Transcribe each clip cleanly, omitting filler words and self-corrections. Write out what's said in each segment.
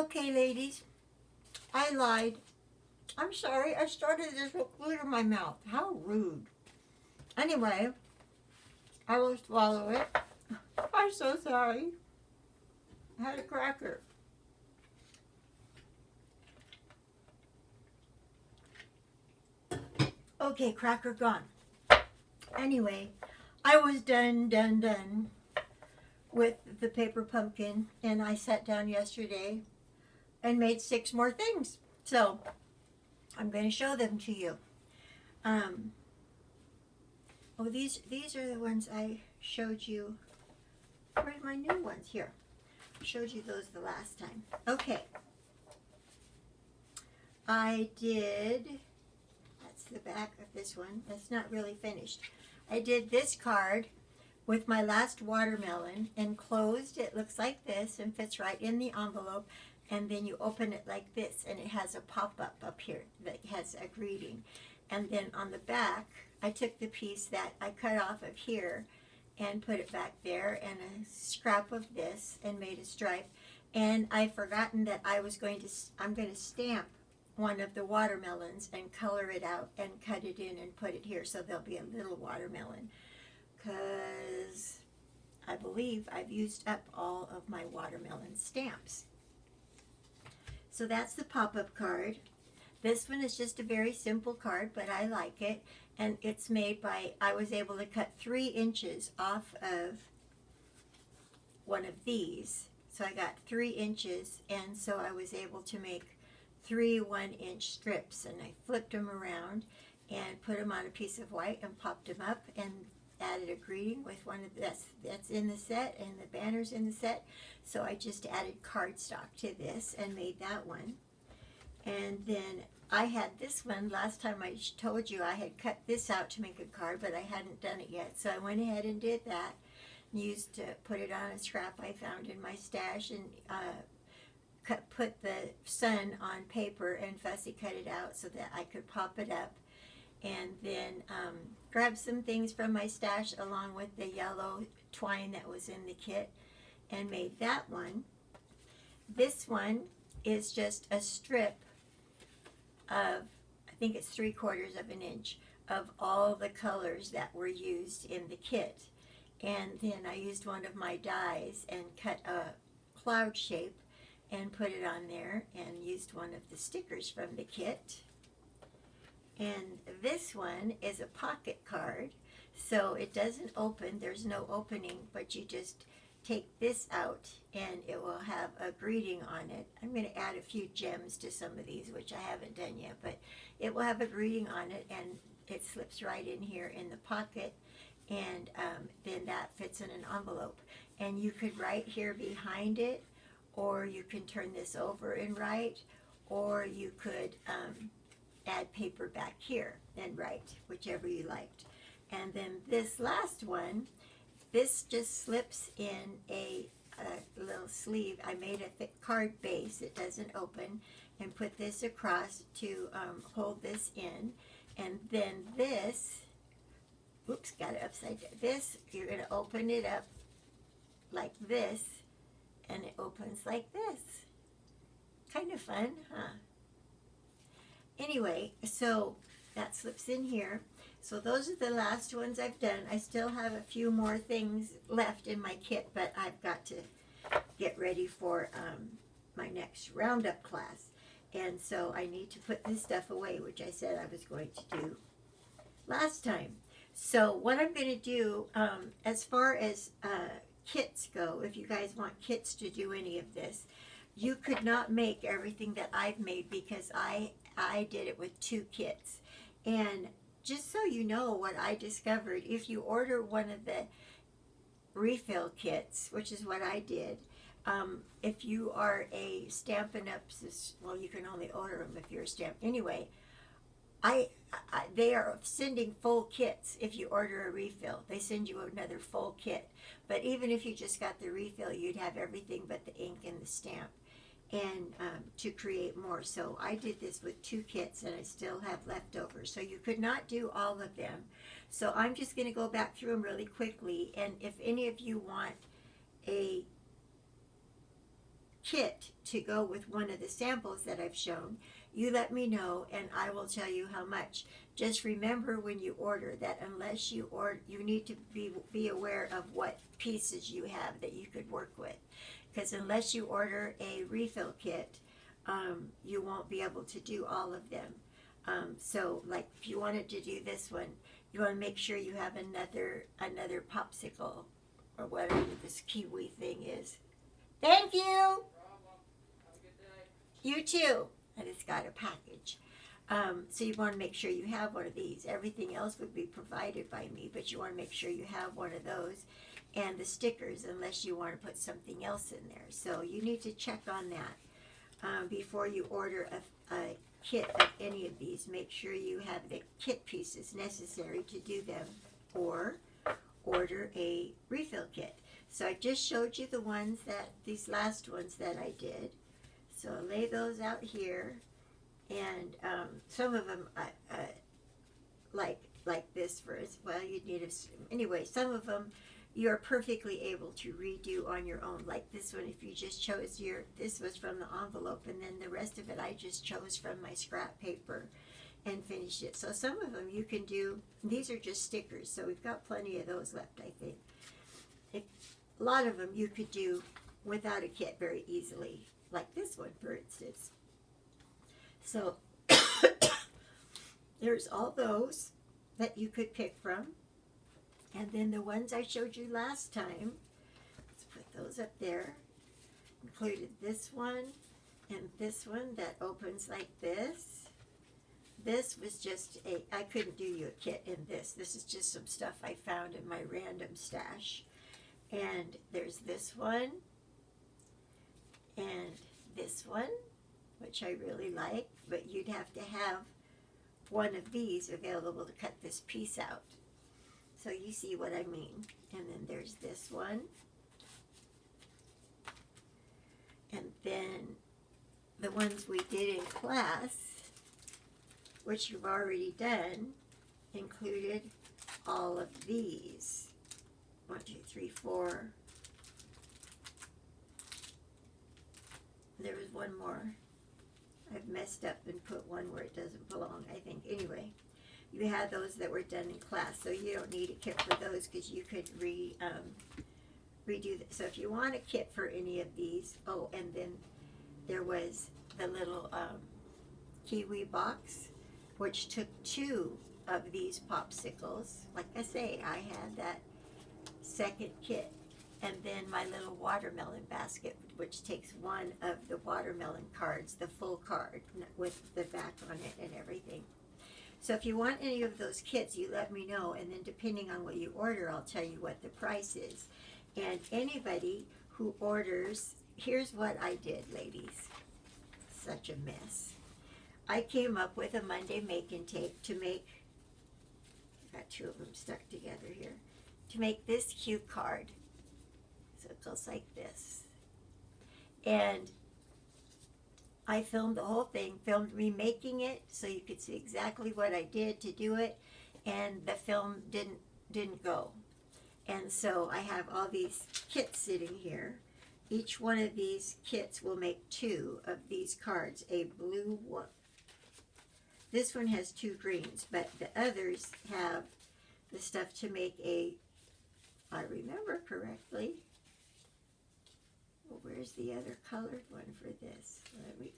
Okay, ladies, I lied. I'm sorry. I started this with glue in my mouth. How rude. Anyway, I will swallow it. I'm so sorry. I had a cracker. Okay, cracker gone. Anyway, I was done with the paper pumpkin, and I sat down yesterday and made 6 more things. So I'm going to show them to you. Um, oh, these are the ones I showed you. Where's my new ones? Here. I showed you those the last time. Okay. I did, that's the back of this one. That's not really finished. I did this card with my last watermelon enclosed. It looks like this and fits right in the envelope. And then you open it like this, and it has a pop-up up here that has a greeting. And then on the back, I took the piece that I cut off of here and put it back there, and a scrap of this, and made a stripe. And I've forgotten that I'm going to stamp one of the watermelons and color it out and cut it in and put it here, so there'll be a little watermelon, because I believe I've used up all of my watermelon stamps. So that's the pop-up card. This one is just a very simple card, but I like it. And it's made by, I was able to cut 3 inches off of one of these. So I got 3 inches, and so I was able to make 3 1-inch strips. And I flipped them around and put them on a piece of white and popped them up and added a greeting with one of that's in the set, and the banner's in the set. So I just added cardstock to this and made that one. And then I had this one last time. I told you I had cut this out to make a card, but I hadn't done it yet. So I went ahead and did that. Used to put it on a scrap I found in my stash, and put the sun on paper and fussy cut it out so that I could pop it up. And then grabbed some things from my stash along with the yellow twine that was in the kit and made that one. This one is just a strip of, I think it's 3/4 of an inch, of all the colors that were used in the kit. And then I used one of my dies and cut a cloud shape and put it on there, and used one of the stickers from the kit. And this one is a pocket card, so it doesn't open. There's no opening, but you just take this out and it will have a greeting on it. I'm going to add a few gems to some of these, which I haven't done yet, but it will have a greeting on it, and it slips right in here in the pocket, and then that fits in an envelope. And you could write here behind it, or you can turn this over and write, or you could add paper back here and write, whichever you liked. And then this last one, this just slips in a little sleeve. I made a thick card base, it doesn't open, and put this across to hold this in. And then this, oops, got it upside down. This, you're going to open it up like this, and it opens like this. Kind of fun, huh? Anyway, so that slips in here. So those are the last ones I've done. I still have a few more things left in my kit, but I've got to get ready for my next roundup class. And so I need to put this stuff away, which I said I was going to do last time. So what I'm going to do, as far as kits go, if you guys want kits to do any of this, you could not make everything that I've made, because I did it with 2 kits. And just so you know what I discovered, if you order one of the refill kits, which is what I did, if you are a Stampin' Up, well, you can only order them if you're a stamp. Anyway, they are sending full kits. If you order a refill, they send you another full kit. But even if you just got the refill, you'd have everything but the ink and the stamp, and to create more. So I did this with 2 kits, and I still have leftovers. So you could not do all of them. So I'm just going to go back through them really quickly. And if any of you want a kit to go with one of the samples that I've shown, you let me know and I will tell you how much. Just remember when you order that unless you order, you need to be aware of what pieces you have that you could work with. Because unless you order a refill kit, you won't be able to do all of them. So like if you wanted to do this one, you want to make sure you have another popsicle or whatever this kiwi thing is. Thank you. Have a good day. You too. I just got a package. So you want to make sure you have one of these. Everything else would be provided by me, but you want to make sure you have one of those. And the stickers, unless you want to put something else in there. So you need to check on that before you order a kit of any of these. Make sure you have the kit pieces necessary to do them, or order a refill kit. So I just showed you the ones these last ones that I did. So I'll lay those out here, and some of them like this first. Well, you'd need anyway. Some of them you're perfectly able to redo on your own. Like this one, if you just chose this was from the envelope, and then the rest of it I just chose from my scrap paper and finished it. So some of them you can do. These are just stickers, so we've got plenty of those left, I think. A lot of them you could do without a kit very easily, like this one, for instance. So there's all those that you could pick from. And then the ones I showed you last time, let's put those up there, included this one and this one that opens like this. This was just I couldn't do you a kit in this. This is just some stuff I found in my random stash. And there's this one, and this one, which I really like, but you'd have to have one of these available to cut this piece out. So you see what I mean. And then there's this one. And then the ones we did in class, which you've already done, included all of these. 1, 2, 3, 4. There was one more. I've messed up and put one where it doesn't belong, I think. Anyway, you had those that were done in class, so you don't need a kit for those because you could redo that. So if you want a kit for any of these, oh, and then there was the little kiwi box, which took 2 of these popsicles. Like I say, I had that second kit. And then my little watermelon basket, which takes 1 of the watermelon cards, the full card with the back on it and everything. So if you want any of those kits, you let me know, and then depending on what you order, I'll tell you what the price is. And anybody who orders, here's what I did, ladies. Such a mess. I came up with a Monday make-and tape to make, I got 2 of them stuck together here, to make this cute card. So it goes like this. And I filmed the whole thing, filmed me making it so you could see exactly what I did to do it, and the film didn't go. And so I have all these kits sitting here. Each one of these kits will make 2 of these cards, a blue one. This one has 2 greens, but the others have the stuff to make a, if I remember correctly, well, where's the other colored one for this?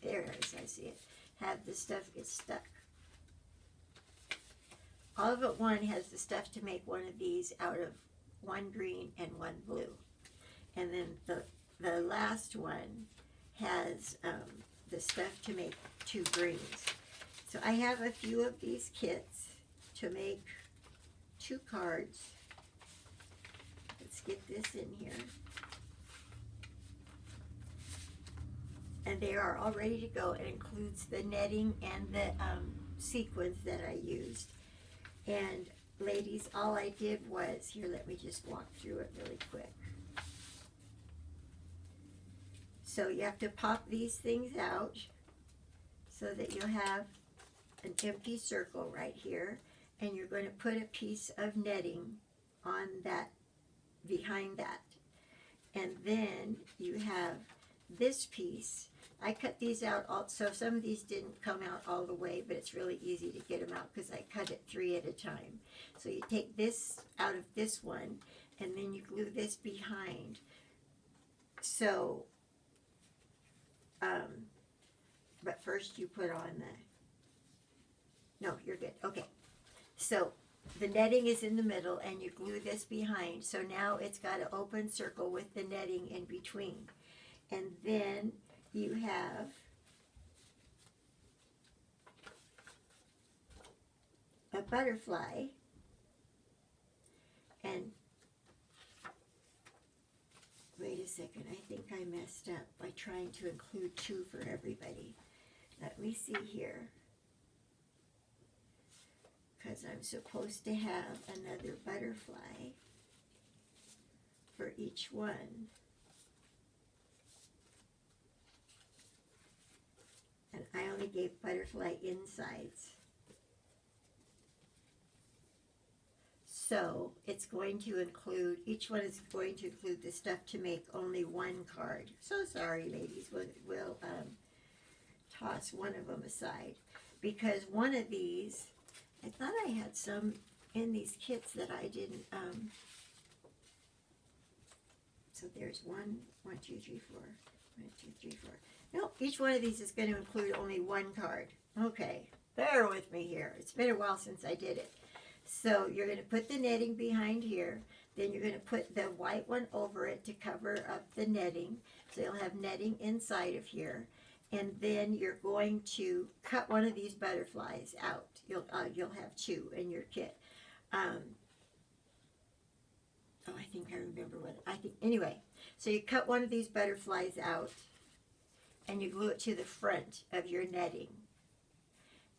There it is, I see it. Have the stuff get stuck. All but one has the stuff to make one of these out of 1 green and 1 blue. And then the last one has the stuff to make 2 greens. So I have a few of these kits to make 2 cards. Let's get this in here. And they are all ready to go. It includes the netting and the sequins that I used. And ladies, all I did was, here, let me just walk through it really quick. So you have to pop these things out so that you'll have an empty circle right here. And you're going to put a piece of netting on that, behind that. And then you have this piece. I cut these out all, so some of these didn't come out all the way, but it's really easy to get them out because I cut it 3 at a time. So you take this out of this one, and then you glue this behind. So, but first you put on no, you're good. Okay. So the netting is in the middle, and you glue this behind. So now it's got an open circle with the netting in between. And then you have a butterfly, and wait a second, I think I messed up by trying to include 2 for everybody. Let me see here, because I'm supposed to have another butterfly for each one. And I only gave butterfly insides. So it's going to include, each one is going to include the stuff to make only 1 card. So sorry, ladies, we'll toss one of them aside. Because one of these, I thought I had some in these kits that I didn't, so there's 1, 2, 3, 4, 1, 2, 3, 4. Nope, each one of these is going to include only 1 card. Okay, bear with me here. It's been a while since I did it. So you're going to put the netting behind here. Then you're going to put the white one over it to cover up the netting. So you'll have netting inside of here. And then you're going to cut one of these butterflies out. You'll have 2 in your kit. Oh, I think I remember anyway. So you cut one of these butterflies out, and you glue it to the front of your netting.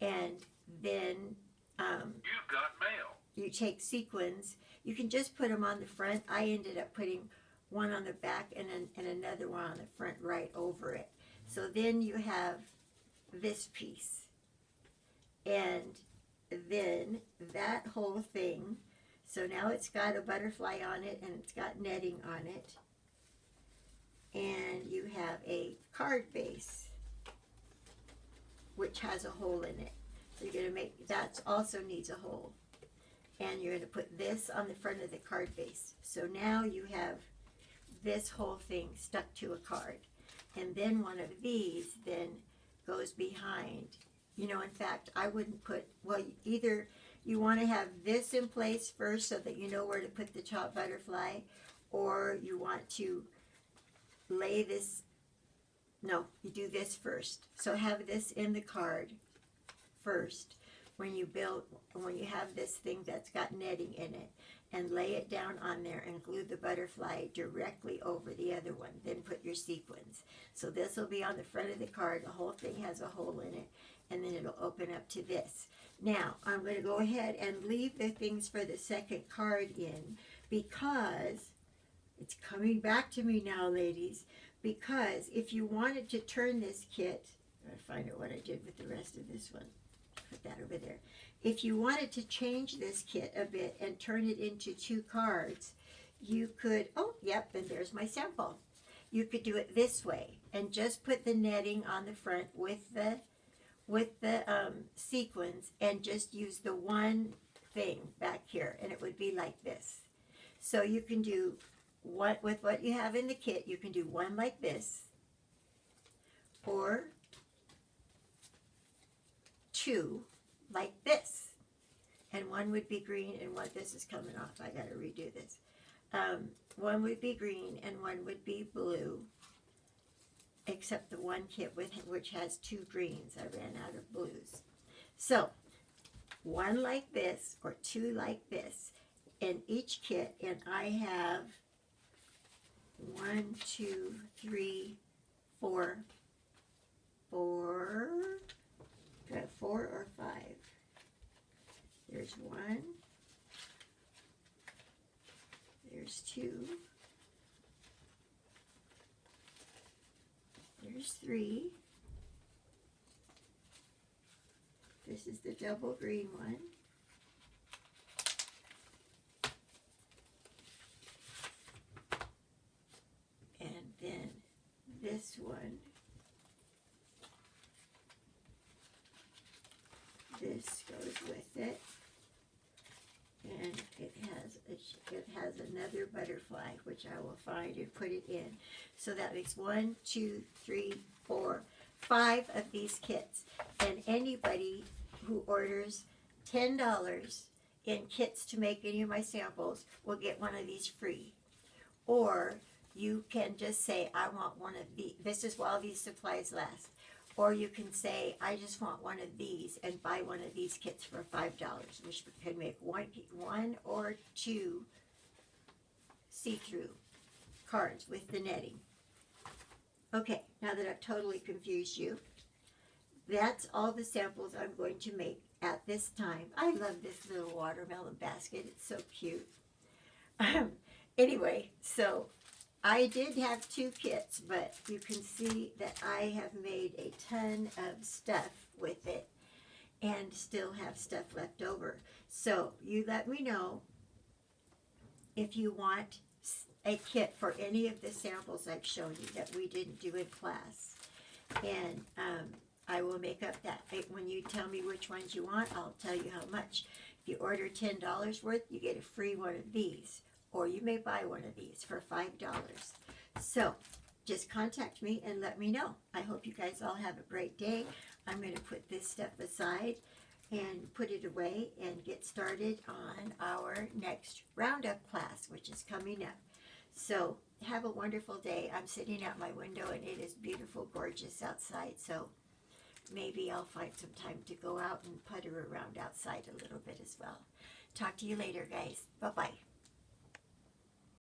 And then You've got mail. you take sequins. You can just put them on the front. I ended up putting one on the back and another one on the front right over it. So then you have this piece. And then that whole thing, so now it's got a butterfly on it, and it's got netting on it. And you have a card base, which has a hole in it. So you're going to make, that also needs a hole. And you're going to put this on the front of the card base. So now you have this whole thing stuck to a card. And then one of these then goes behind. You know, in fact, I wouldn't put, well, either you want to have this in place first so that you know where to put the top butterfly, or you want to lay this, no, you do this first. So have this in the card first when you have this thing that's got netting in it, and lay it down on there and glue the butterfly directly over the other one. Then put your sequins. So this will be on the front of the card. The whole thing has a hole in it, and then it'll open up to this. Now, I'm going to go ahead and leave the things for the second card in, because it's coming back to me now, ladies, because if you wanted to turn this kit, I find out what I did with the rest of this one. Put that over there. If you wanted to change this kit a bit and turn it into 2 cards, you could, oh, yep, and there's my sample. You could do it this way and just put the netting on the front with the sequins, and just use the one thing back here, and it would be like this. So you can do what with what you have in the kit. You can do one like this, or 2 like this, and one would be green, and one, this is coming off, I gotta redo this. One would be green and one would be blue, except the one kit which has 2 greens. I ran out of blues. So one like this or 2 like this in each kit, and I have 1, 2, 3, 4, 4. Got 4 or 5. There's 1. There's 2. There's 3. This is the double green one. And then this this one. This goes with it. And it has another butterfly, which I will find and put it in. So that makes 1, 2, 3, 4, 5 of these kits. And anybody who orders $10 in kits to make any of my samples will get one of these free. Or you can just say, I want one of these. This is while these supplies last. Or you can say, I just want one of these and buy one of these kits for $5, which can make one or two see-through cards with the netting. Okay, now that I've totally confused you, that's all the samples I'm going to make at this time. I love this little watermelon basket. It's so cute. Anyway, so I did have 2 kits, but you can see that I have made a ton of stuff with it and still have stuff left over. So you let me know if you want a kit for any of the samples I've shown you that we didn't do in class. And I will make up that. When you tell me which ones you want, I'll tell you how much. If you order $10 worth, you get a free one of these. Or you may buy one of these for $5. So just contact me and let me know. I hope you guys all have a great day. I'm going to put this stuff aside and put it away and get started on our next roundup class, which is coming up. So have a wonderful day. I'm sitting out my window and it is beautiful, gorgeous outside. So maybe I'll find some time to go out and putter around outside a little bit as well. Talk to you later, guys. Bye-bye.